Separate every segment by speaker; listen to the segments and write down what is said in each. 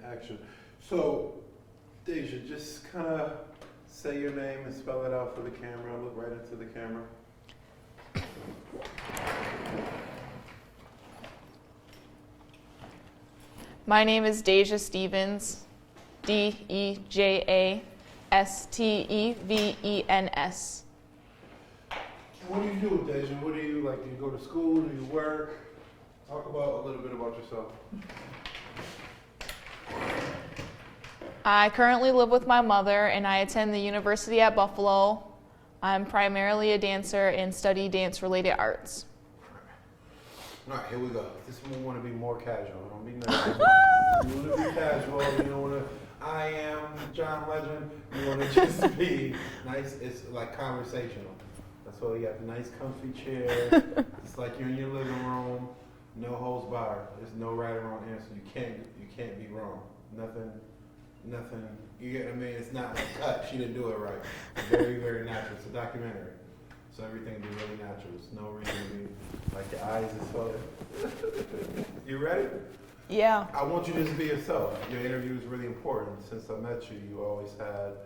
Speaker 1: Action. So, Deja, just kind of say your name and spell it out for the camera. Look right into the camera.
Speaker 2: My name is Deja Stevens, Dejastevens.
Speaker 1: What do you do, Deja? What do you like? Do you go to school? Do you work? Talk about a little bit about yourself.
Speaker 2: I currently live with my mother and I attend the University at Buffalo. I'm primarily a dancer and study dance-related arts.
Speaker 1: All right, here we go. This one we want to be more casual. Don't be nervous. You want to be casual. You don't want to, I am John Legend. You want to just be nice. It's like conversational. That's why you got a nice comfy chair. It's like you're in your living room. No holds barred. There's no right or wrong answer. You can't be wrong. Nothing. You get what I mean? It's not like cut. She didn't do it right. It's very, very natural. It's a documentary. So everything will be really natural. There's no reason to be like your eyes is swollen. You ready?
Speaker 2: Yeah.
Speaker 1: I want you to just be yourself. Your interview is really important. Since I met you, you always had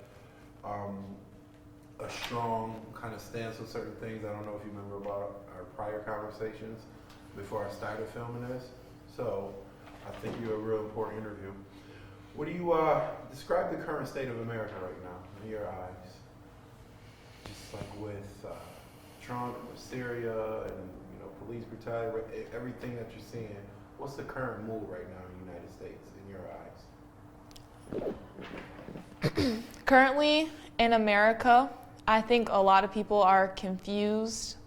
Speaker 1: a strong kind of stance on certain things. I don't know if you remember about our prior conversations before I started filming this. So I think you're a real important interview. What do you describe the current state of America right now in your eyes? Just like with Trump, Syria, and police brutality, everything that you're seeing. What's the current mood right now in the United States in your eyes?
Speaker 2: Currently in America, I think a lot of people are confused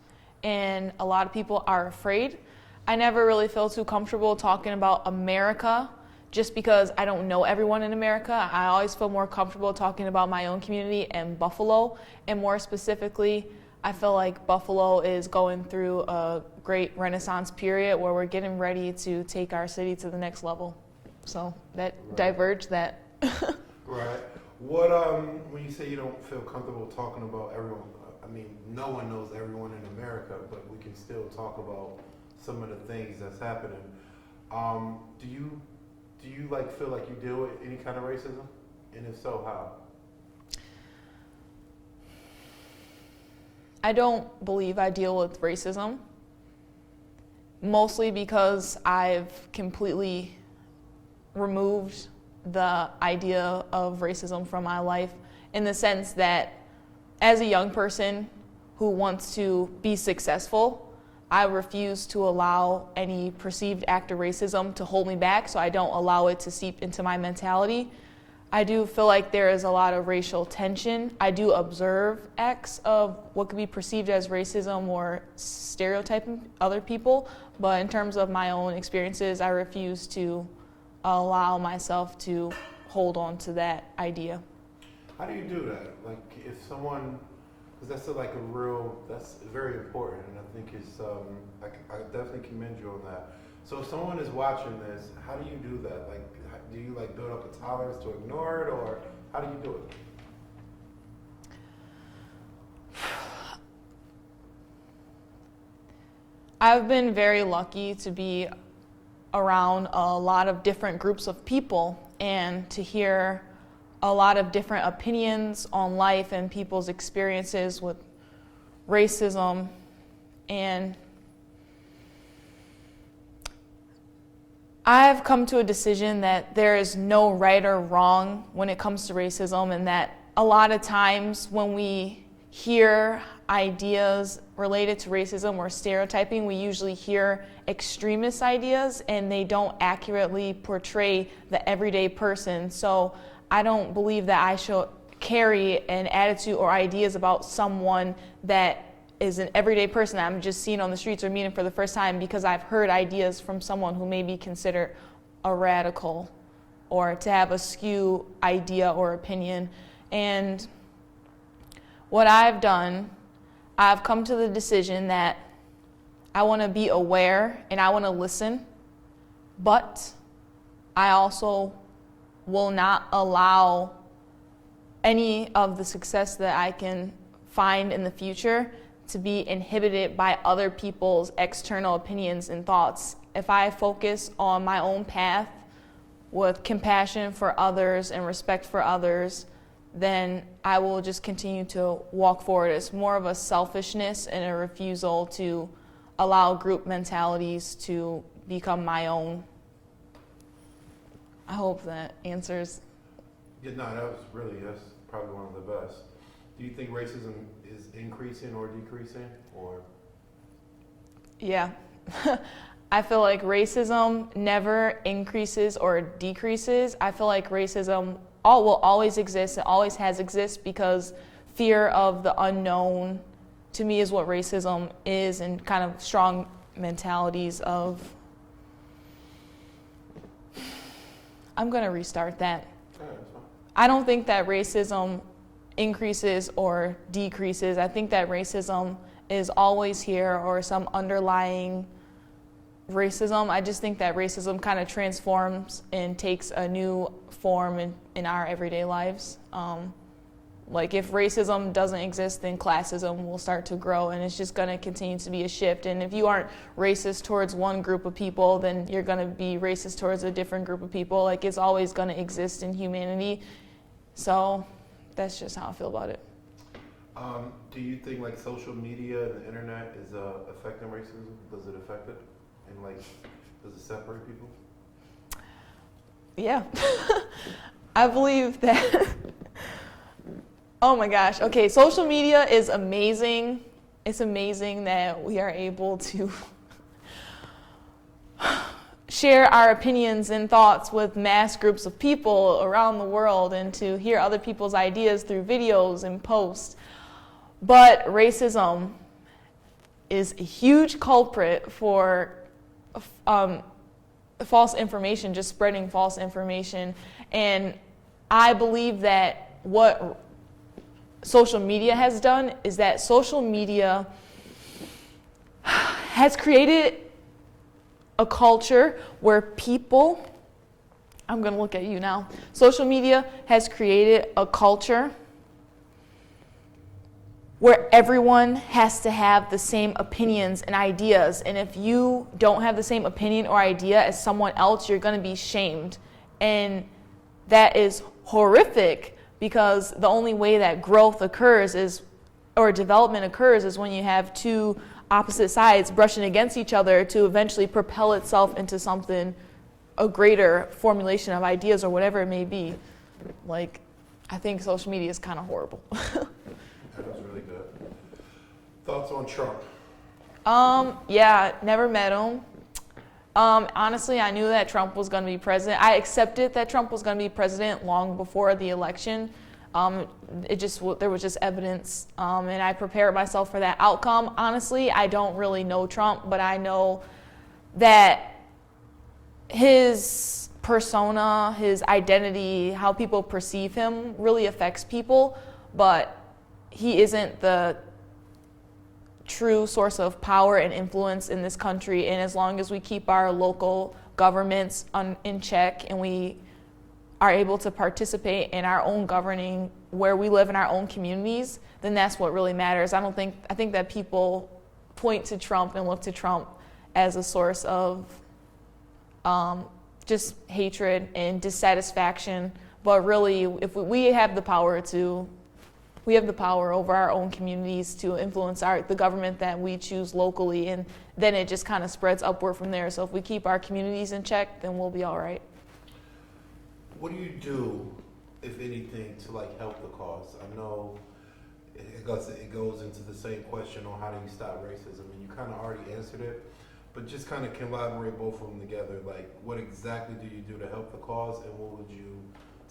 Speaker 2: and a lot of people are afraid. I never really feel too comfortable talking about America just because I don't know everyone in America. I always feel more comfortable talking about my own community and Buffalo, and more specifically, I feel like Buffalo is going through a great renaissance period where we're getting ready to take our city to the next level. So that diverged that.
Speaker 1: Right. What when you say you don't feel comfortable talking about everyone, I mean, no one knows everyone in America, but we can still talk about some of the things that's happening. Do you like feel like you deal with any kind of racism? And if so, how?
Speaker 2: I don't believe I deal with racism, mostly because I've completely removed the idea of racism from my life, in the sense that as a young person who wants to be successful, I refuse to allow any perceived act of racism to hold me back, so I don't allow it to seep into my mentality. I do feel like there is a lot of racial tension. I do observe acts of what could be perceived as racism or stereotyping other people, but in terms of my own experiences, I refuse to allow myself to hold on to that idea.
Speaker 1: How do you do that? Like if someone, because that's that's very important, and I think it's, I definitely commend you on that. So if someone is watching this, how do you do that? Like, do you like build up a tolerance to ignore it, or how do you do it?
Speaker 2: I've been very lucky to be around a lot of different groups of people and to hear a lot of different opinions on life and people's experiences with racism. And I've come to a decision that there is no right or wrong when it comes to racism, and that a lot of times when we hear ideas related to racism or stereotyping, we usually hear extremist ideas and they don't accurately portray the everyday person. So I don't believe that I should carry an attitude or ideas about someone that is an everyday person that I'm just seeing on the streets or meeting for the first time because I've heard ideas from someone who may be considered a radical or to have a skew idea or opinion. And what I've done, I've come to the decision that I want to be aware and I want to listen, but I also will not allow any of the success that I can find in the future to be inhibited by other people's external opinions and thoughts. If I focus on my own path, with compassion for others and respect for others, then I will just continue to walk forward. It's more of a selfishness and a refusal to allow group mentalities to become my own. I hope that answers.
Speaker 1: Yeah, no, that's probably one of the best. Do you think racism is increasing or decreasing, or?
Speaker 2: Yeah. I feel like racism never increases or decreases. I feel like racism will always exist. It always has existed because fear of the unknown, to me, is what racism is, and kind of strong mentalities of. I'm going to restart that.
Speaker 1: Yeah, that's fine.
Speaker 2: I don't think that racism increases or decreases. I think that racism is always here, or some underlying racism. I just think that racism kind of transforms and takes a new form in our everyday lives. Like if racism doesn't exist, then classism will start to grow, and it's just going to continue to be a shift. And if you aren't racist towards one group of people, then you're going to be racist towards a different group of people. Like it's always going to exist in humanity. So that's just how I feel about it.
Speaker 1: Do you think like social media and the internet is affecting racism? Does it affect it? And like, does it separate people?
Speaker 2: Yeah. I believe that. Oh my gosh. Okay, social media is amazing. It's amazing that we are able to share our opinions and thoughts with mass groups of people around the world, and to hear other people's ideas through videos and posts. But racism is a huge culprit for false information, just spreading false information. And I believe that what social media has done is that social media has created a culture where people, I'm going to look at you now. Social media has created a culture where everyone has to have the same opinions and ideas. And if you don't have the same opinion or idea as someone else, you're going to be shamed. And that is horrific, because the only way that growth occurs or development occurs is when you have two opposite sides brushing against each other to eventually propel itself into something, a greater formulation of ideas or whatever it may be. Like, I think social media is kind of horrible.
Speaker 1: That was really good. Thoughts on Trump?
Speaker 2: Yeah, never met him. Honestly, I knew that Trump was going to be president. I accepted that Trump was going to be president long before the election. There was just evidence, and I prepared myself for that outcome. Honestly, I don't really know Trump, but I know that his persona, his identity, how people perceive him really affects people, but he isn't the true source of power and influence in this country. And as long as we keep our local governments in check, and we are able to participate in our own governing where we live in our own communities, then that's what really matters. I think that people point to Trump and look to Trump as a source of just hatred and dissatisfaction. But really, if we have the power over our own communities to influence the government that we choose locally, and then it just kind of spreads upward from there. So if we keep our communities in check, then we'll be all right.
Speaker 1: What do you do, if anything, to like help the cause? I know it goes into the same question on how do you stop racism, and you kind of already answered it, but just kind of collaborate both of them together. Like, what exactly do you do to help the cause, and what would you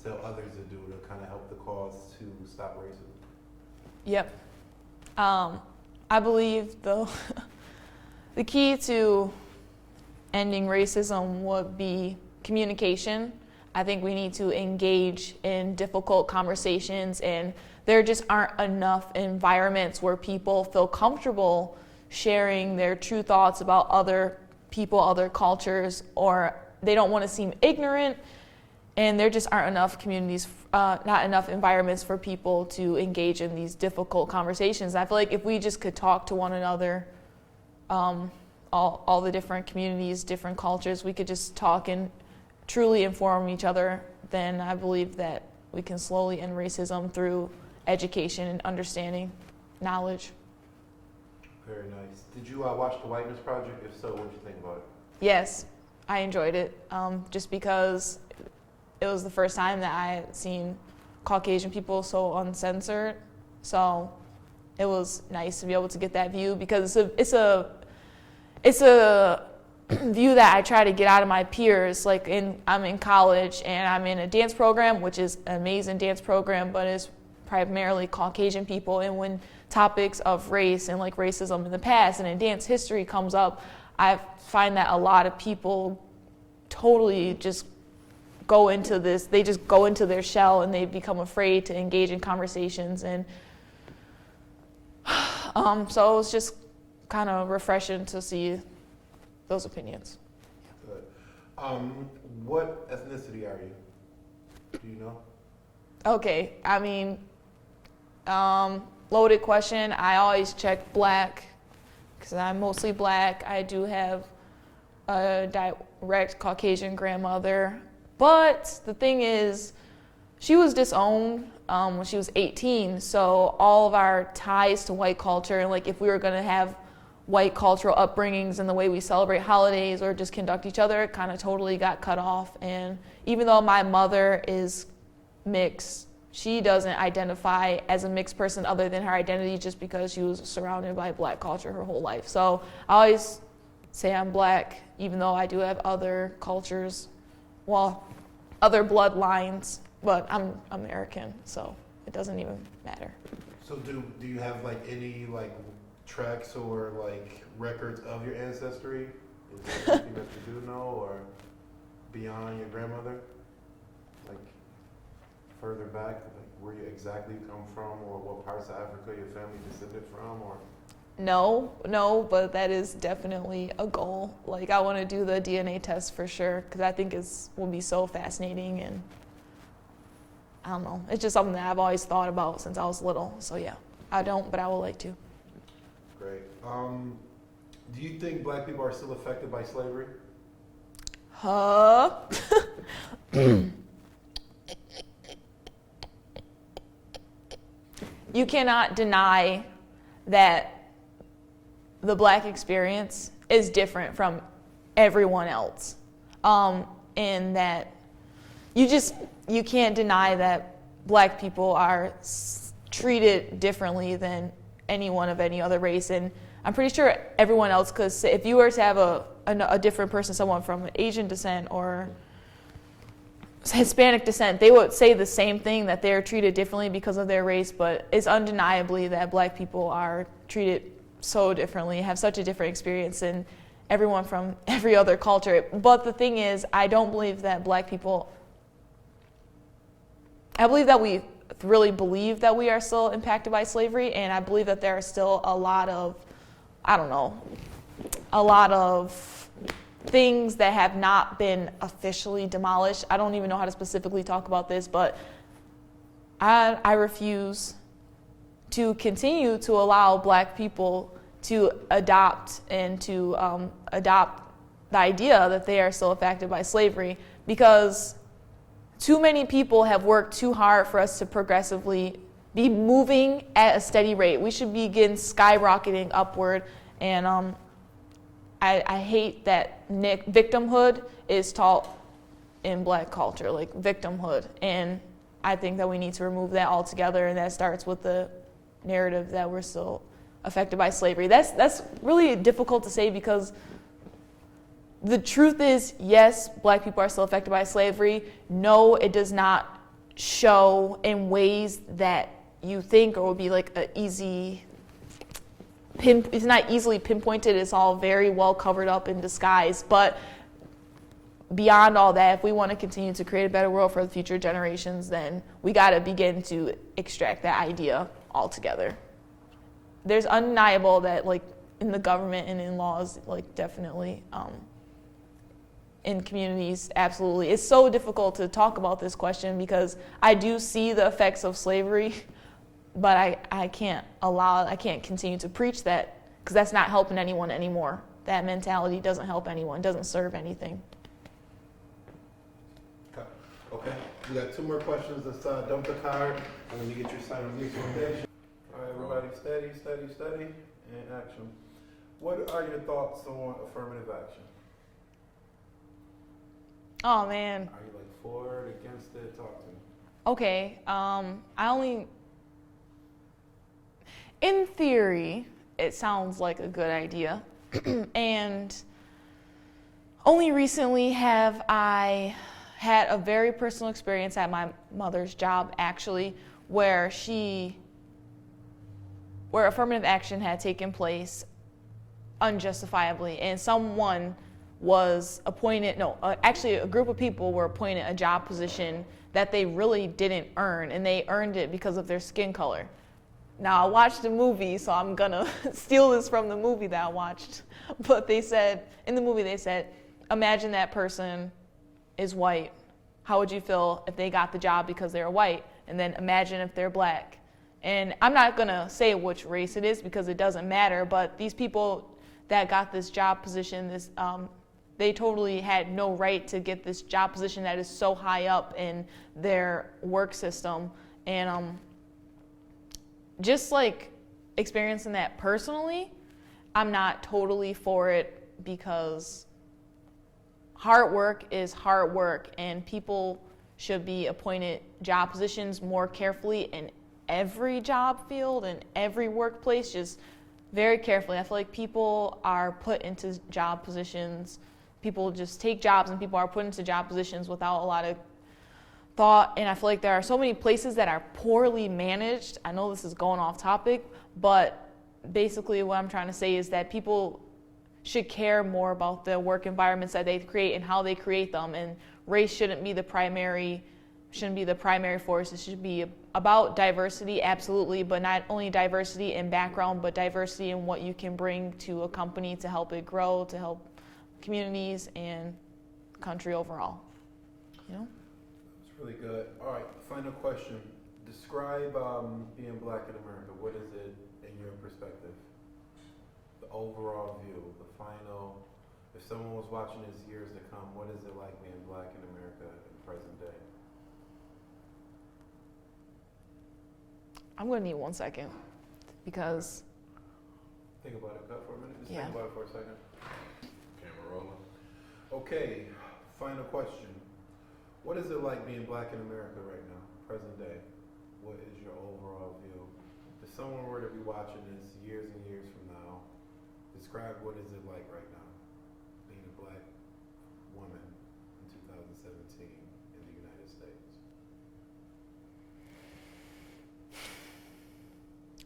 Speaker 1: tell others to do to kind of help the cause to stop racism?
Speaker 2: Yep. I believe the key to ending racism would be communication. I think we need to engage in difficult conversations, and there just aren't enough environments where people feel comfortable sharing their true thoughts about other people, other cultures, or they don't want to seem ignorant. And there just aren't enough communities, not enough environments for people to engage in these difficult conversations. I feel like if we just could talk to one another, all the different communities, different cultures, we could just talk and truly inform each other, then I believe that we can slowly end racism through education and understanding, knowledge.
Speaker 1: Very nice. Did you watch the Whiteness Project? If so, what did you think about it?
Speaker 2: Yes, I enjoyed it, just because it was the first time that I had seen Caucasian people so uncensored. So it was nice to be able to get that view, because it's a view that I try to get out of my peers. Like I'm in college and I'm in a dance program, which is an amazing dance program, but it's primarily Caucasian people. And when topics of race and like racism in the past and in dance history comes up, I find that a lot of people totally just go into this. They just go into their shell and they become afraid to engage in conversations. And so it was just kind of refreshing to see those opinions.
Speaker 1: Good. What ethnicity are you? Do you know?
Speaker 2: Okay, I mean, loaded question. I always check black because I'm mostly black. I do have a direct Caucasian grandmother, but the thing is, she was disowned when she was 18. So all of our ties to white culture, and like if we were going to have white cultural upbringings and the way we celebrate holidays or just conduct each other, it kind of totally got cut off. And even though my mother is mixed, she doesn't identify as a mixed person other than her identity just because she was surrounded by black culture her whole life. So I always say I'm black, even though I do have other cultures, well, other bloodlines, but I'm American, so it doesn't even matter.
Speaker 1: So do you have like any like tracks or like records of your ancestry? Is there anything that you do know, or beyond your grandmother? Like further back, like where you exactly come from, or what parts of Africa your family descended from, or?
Speaker 2: No, but that is definitely a goal. Like I want to do the DNA test for sure, because I think will be so fascinating, and I don't know. It's just something that I've always thought about since I was little. So yeah, I don't, but I would like to.
Speaker 1: Great. Do you think black people are still affected by slavery?
Speaker 2: Huh? You cannot deny that the black experience is different from everyone else. And that you can't deny that black people are treated differently than anyone of any other race. And I'm pretty sure everyone else could say, if you were to have a different person, someone from Asian descent or Hispanic descent, they would say the same thing, that they're treated differently because of their race. But it's undeniably that black people are treated so differently, have such a different experience than everyone from every other culture. But the thing is, I don't believe that black people, I believe that we really believe that we are still impacted by slavery, and I believe that there are still a lot of things that have not been officially demolished. I don't even know how to specifically talk about this, but I refuse to continue to allow black people to adopt the idea that they are still affected by slavery, because too many people have worked too hard for us to progressively be moving at a steady rate. We should begin skyrocketing upward, and I hate that victimhood is taught in black culture, like victimhood, and I think that we need to remove that altogether, and that starts with the narrative that we're still affected by slavery. That's really difficult to say, because the truth is, yes, black people are still affected by slavery. No, it does not show in ways that you think, or would be like it's not easily pinpointed. It's all very well covered up in disguise. But beyond all that, if we want to continue to create a better world for the future generations, then we got to begin to extract that idea altogether. There's undeniable that, like, in the government and in laws, like, definitely, in communities, absolutely. It's so difficult to talk about this question, because I do see the effects of slavery, but I can't continue to preach that, because that's not helping anyone anymore. That mentality doesn't help anyone, doesn't serve anything.
Speaker 1: Okay, we got 2 more questions. Let's dump the card and let me get your sign of recommendation. All right, everybody, steady, and action. What are your thoughts on affirmative action?
Speaker 2: Oh man.
Speaker 1: Are you like for it, against it? Talk to me.
Speaker 2: Okay. In theory, it sounds like a good idea, and only recently have I had a very personal experience at my mother's job, actually, where affirmative action had taken place unjustifiably, and someone was appointed, actually a group of people were appointed a job position that they really didn't earn, and they earned it because of their skin color. Now, I watched the movie, so I'm gonna steal this from the movie that I watched, but in the movie they said, imagine that person is white. How would you feel if they got the job because they're white? And then imagine if they're black. And I'm not gonna say which race it is because it doesn't matter, but these people that got this job position, they totally had no right to get this job position that is so high up in their work system. And just like experiencing that personally, I'm not totally for it, because hard work is hard work, and people should be appointed job positions more carefully in every job field and every workplace, just very carefully. I feel like people are put into job positions, people just take jobs and people are put into job positions without a lot of thought, and I feel like there are so many places that are poorly managed. I know this is going off topic, but basically what I'm trying to say is that people should care more about the work environments that they create and how they create them, and race shouldn't be the primary force. It should be about diversity, absolutely, but not only diversity in background, but diversity in what you can bring to a company to help it grow, to help communities and the country overall. You know?
Speaker 1: That's really good. All right, final question. Describe being black in America. What is it in your perspective? The overall view, the final. If someone was watching this years to come, what is it like being black in America in present day?
Speaker 2: I'm going to need 1 second, because...
Speaker 1: Think about it, cut for a minute. Just
Speaker 2: Yeah.
Speaker 1: think about it for a second. Camera rolling. Okay, final question. What is it like being black in America right now, present day? What is your overall view? If someone were to be watching this years and years from now, describe what is it like right now, being a black woman in 2017 in the United States?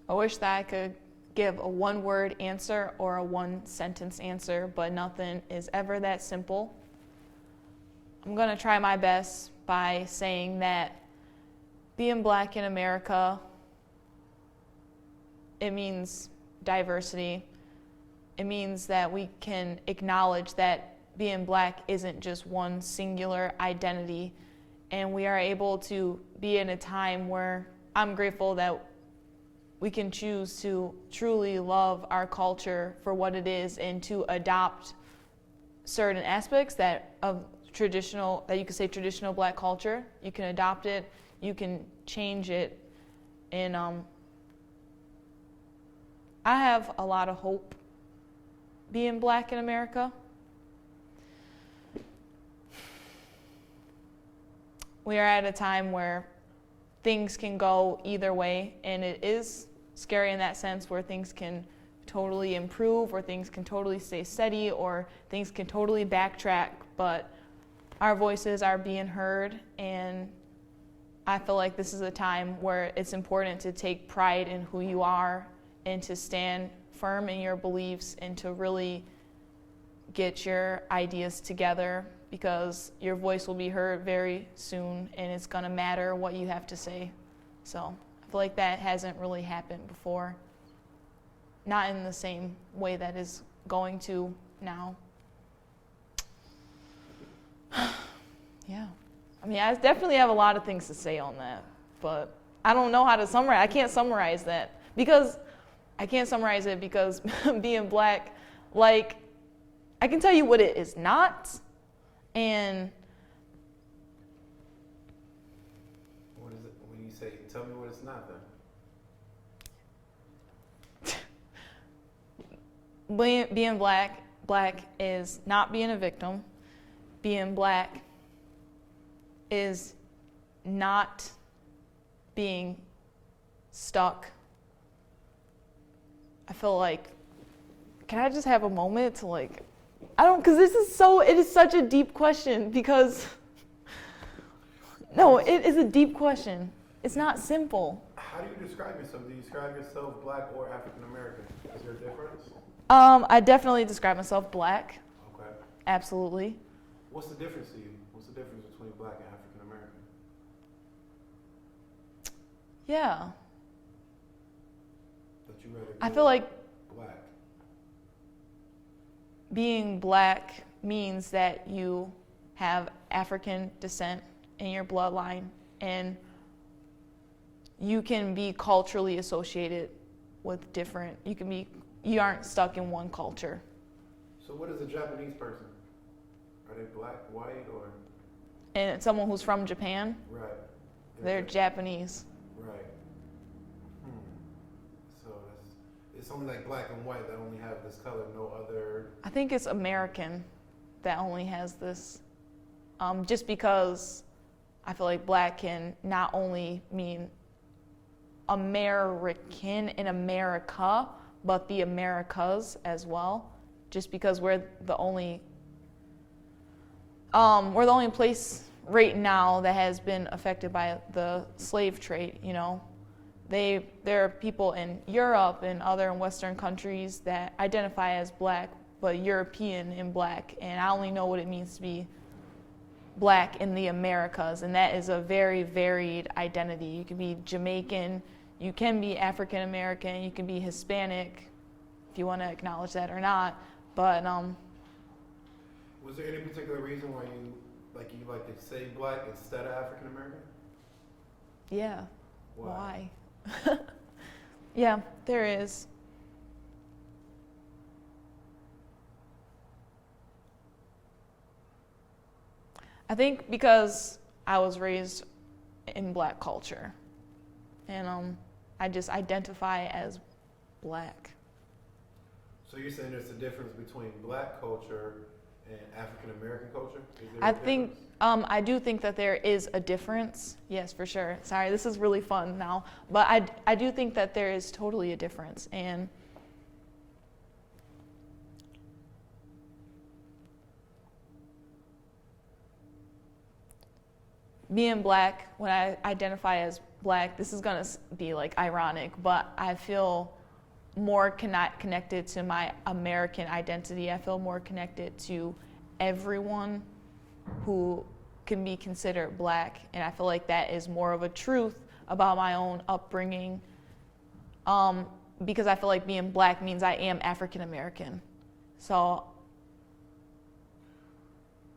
Speaker 2: I wish that I could give a one-word answer or a one-sentence answer, but nothing is ever that simple. I'm going to try my best by saying that being black in America, it means diversity. It means that we can acknowledge that being black isn't just one singular identity, and we are able to be in a time where I'm grateful that we can choose to truly love our culture for what it is, and to adopt certain aspects that you could say traditional black culture. You can adopt it, you can change it, and I have a lot of hope being black in America. We are at a time where things can go either way, and it is scary in that sense, where things can totally improve, or things can totally stay steady, or things can totally backtrack, but our voices are being heard, and I feel like this is a time where it's important to take pride in who you are, and to stand firm in your beliefs, and to really get your ideas together, because your voice will be heard very soon, and it's going to matter what you have to say. So I feel like that hasn't really happened before, not in the same way that is going to now. Yeah, I mean, I definitely have a lot of things to say on that, but I don't know how to summarize. I can't summarize that, because being black, like, I can tell you what it is not, and
Speaker 1: you say, tell me what it's not then.
Speaker 2: Being black is not being a victim. Being black is not being stuck. I feel like, can I just have a moment to like, because it is such a deep question because, no, it is a deep question. It's not simple.
Speaker 1: How do you describe yourself? Do you describe yourself black or African American? Is there a difference?
Speaker 2: I definitely describe myself black.
Speaker 1: Okay.
Speaker 2: Absolutely.
Speaker 1: What's the difference to you? What's the difference between black and African American?
Speaker 2: Yeah.
Speaker 1: That you rather
Speaker 2: I feel like
Speaker 1: black.
Speaker 2: Being black means that you have African descent in your bloodline and you can be culturally associated with different, you aren't stuck in one culture.
Speaker 1: So what is a Japanese person? Are they black, white, or?
Speaker 2: And someone who's from Japan,
Speaker 1: Right.
Speaker 2: they're Japanese.
Speaker 1: Right. So it's only like black and white that only have this color, no other.
Speaker 2: I think it's American that only has this, just because I feel like black can not only mean American in America, but the Americas as well, just because we're the only place right now that has been affected by the slave trade, you know. There are people in Europe and other Western countries that identify as black, but European and black, and I only know what it means to be black in the Americas, and that is a very varied identity. You can be Jamaican, you can be African American, you can be Hispanic, if you want to acknowledge that or not, but
Speaker 1: Was there any particular reason why you like to say black instead of African American?
Speaker 2: Yeah.
Speaker 1: Why?
Speaker 2: Yeah, there is. I think because I was raised in black culture, and I just identify as black.
Speaker 1: So you're saying there's a difference between black culture and African American culture?
Speaker 2: I do think that there is a difference. Yes, for sure. Sorry, this is really fun now, but I do think that there is totally a difference, and being black, when I identify as black, this is gonna be like ironic, but I feel more connected to my American identity. I feel more connected to everyone who can be considered black, and I feel like that is more of a truth about my own upbringing, because I feel like being black means I am African American. So.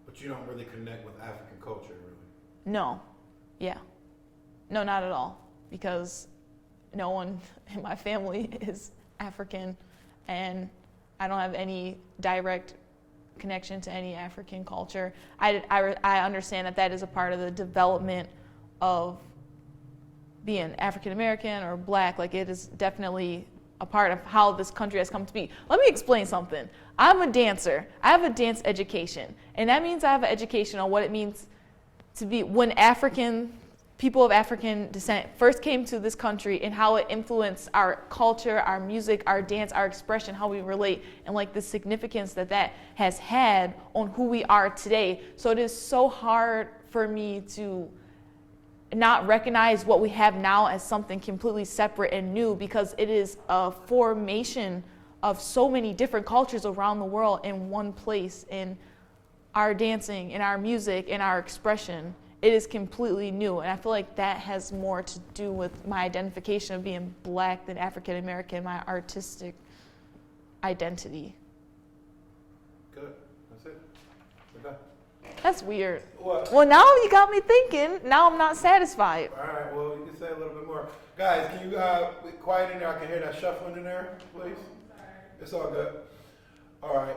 Speaker 1: But you don't really connect with African culture, really?
Speaker 2: No. Yeah. No, not at all, because no one in my family is African, and I don't have any direct connection to any African culture. I understand that is a part of the development of being African American or black. Like, it is definitely a part of how this country has come to be. Let me explain something. I'm a dancer. I have a dance education, and that means I have an education on what it means to be when people of African descent first came to this country and how it influenced our culture, our music, our dance, our expression, how we relate, and like the significance that has had on who we are today. So it is so hard for me to not recognize what we have now as something completely separate and new, because it is a formation of so many different cultures around the world in one place, in our dancing, in our music, in our expression. It is completely new, and I feel like that has more to do with my identification of being black than African American, my artistic identity.
Speaker 1: Good. That's it. Okay.
Speaker 2: That's weird.
Speaker 1: What?
Speaker 2: Well, now you got me thinking. Now I'm not satisfied.
Speaker 1: All right. Well, you can say a little bit more. Guys, can you be quiet in there? I can hear that shuffling in there, please. It's all good. All right,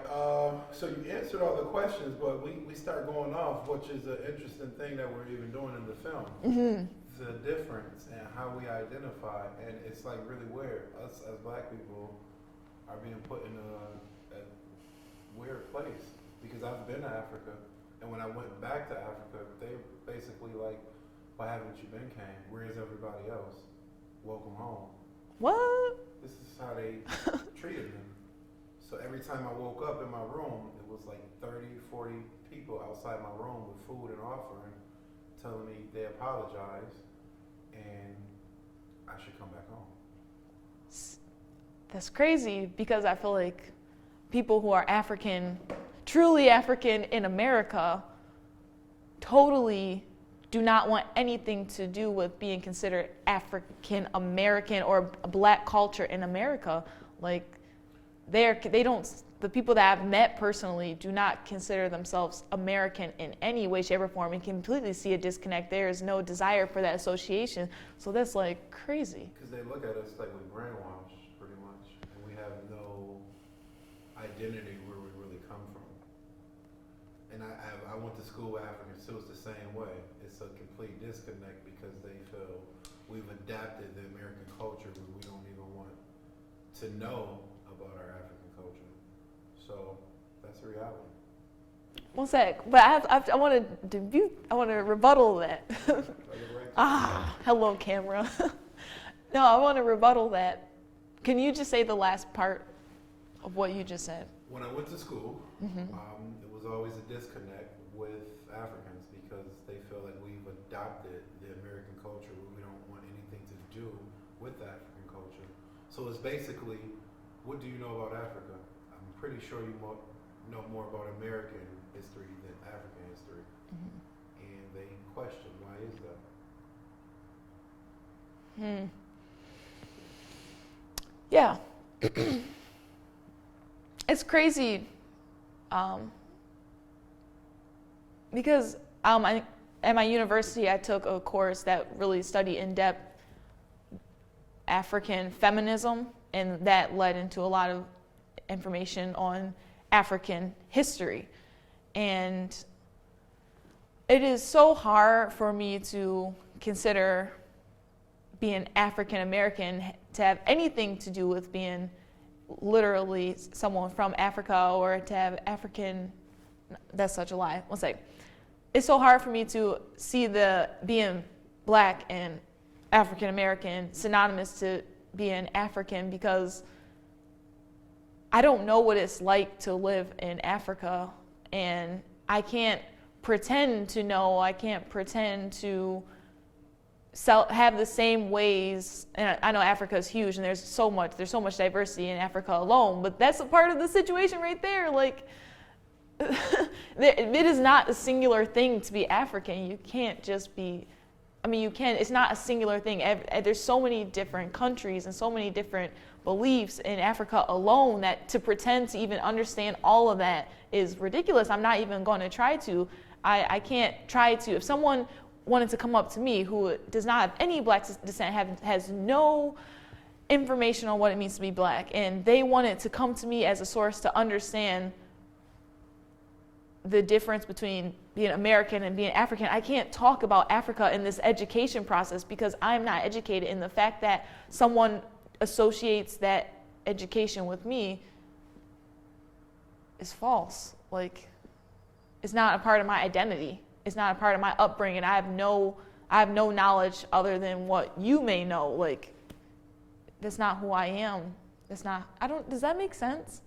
Speaker 1: so you answered all the questions, but we start going off, which is an interesting thing that we're even doing in the film.
Speaker 2: Mm-hmm.
Speaker 1: the difference and how we identify, and it's like really weird. Us as black people are being put in a weird place because I've been to Africa, and when I went back to Africa, they basically like, "Why haven't you been, came? Where's everybody else? Welcome home."
Speaker 2: What?
Speaker 1: This is how they treated me. So every time I woke up in my room, it was like 30, 40 people outside my room with food and offering, telling me they apologize and I should come back home.
Speaker 2: That's crazy because I feel like people who are African, truly African in America, totally do not want anything to do with being considered African American or black culture in America. Like, they don't, the people that I've met personally do not consider themselves American in any way, shape, or form, and completely see a disconnect. There is no desire for that association. So that's like crazy.
Speaker 1: Because they look at us like we're brainwashed, pretty much, and we have no identity where we really come from. And I went to school with Africans too. It's the same way. It's a complete disconnect because they feel we've adapted the American culture where we don't even want to know about our African culture. So that's a reality.
Speaker 2: One sec, but I want to rebuttal that. Hello, camera. No, I want to rebuttal that. Can you just say the last part of what you just said?
Speaker 1: When I went to school, it was always a disconnect with Africans because they feel like we've adopted the American culture where we don't want anything to do with the African culture. So it's basically, what do you know about Africa? I'm pretty sure you know more about American history than African history. And they question, why is that?
Speaker 2: Yeah. It's crazy because at my university I took a course that really studied in depth African feminism, and that led into a lot of information on African history. And it is so hard for me to consider being African American to have anything to do with being literally someone from Africa, or to have African, that's such a lie. One sec. It's so hard for me to see the being black and African American synonymous to being African, because I don't know what it's like to live in Africa, and I can't pretend to know. I can't pretend to have the same ways. And I know Africa is huge, and there's so much diversity in Africa alone, but that's a part of the situation right there. Like, it is not a singular thing to be African. You can't just be, you can, it's not a singular thing. There's so many different countries and so many different beliefs in Africa alone that to pretend to even understand all of that is ridiculous. I'm not even going to try to. I can't try to. If someone wanted to come up to me who does not have any black descent, has no information on what it means to be black, and they wanted to come to me as a source to understand the difference between being American and being African, I can't talk about Africa in this education process because I'm not educated. In the fact that someone associates that education with me is false. Like, it's not a part of my identity. It's not a part of my upbringing. I have no knowledge other than what you may know. Like, that's not who I am. Does that make sense?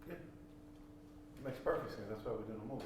Speaker 1: Yeah. It makes perfect sense. That's why we're doing a movie.